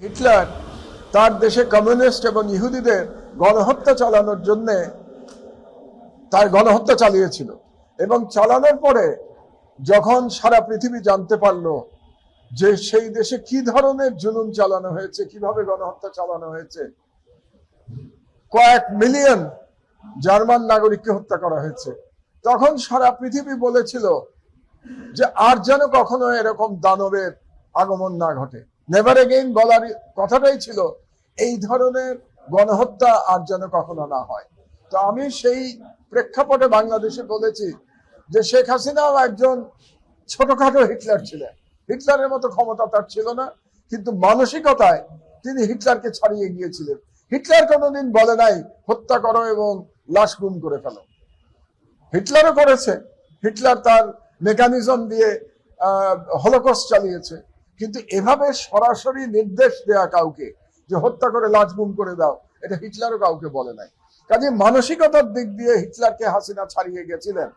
Hitler তার দেশে communist এবং ইহুদিদের গণহত্যা চালানোর জন্য তার গণহত্যা চালিয়েছিল এবং চালানোর পরে যখন সারা পৃথিবী জানতে পারলো যে সেই দেশে কি ধরনের জুলুম চালানো হয়েছে, কিভাবে গণহত্যা চালানো হয়েছে, কয়েক মিলিয়ন জার্মান নাগরিককে হত্যা করা হয়েছে, তখন সারা পৃথিবী বলেছিল যে আর যেন কখনো এরকম দানবের আগমন না ঘটে। নেভার এগেইন বলার কথাটাই ছিল এই ধরনের গণহত্যা আর যেন কখনো না হয়। তো আমি সেই প্রেক্ষাপটে বাংলাদেশে বলেছি যে শেখ হাসিনাও একজন ছোটখাটো হিটলার ছিলেন। হিটলারের মতো ক্ষমতা তার ছিল না, কিন্তু মানসিকতায় তিনি হিটলারকে ছাড়িয়ে গিয়েছিলেন। হিটলার কোনোদিন বলে নাই হত্যা করো এবং লাশ গুম করে ফেলো। হিটলারও করেছে, হিটলার তার মেকানিজম দিয়ে হলোকস্ট চালিয়েছে, কিন্তু এভাবে সরাসরি নির্দেশ দেয়া কাউকে যে হত্যা করে লাশ গুম করে দাও, এটা হিটলারও কাউকে বলে নাই। কাজে মানসিকতার দিক দিয়ে হিটলারকে হাসিনা ছাড়িয়ে গেছিলেন।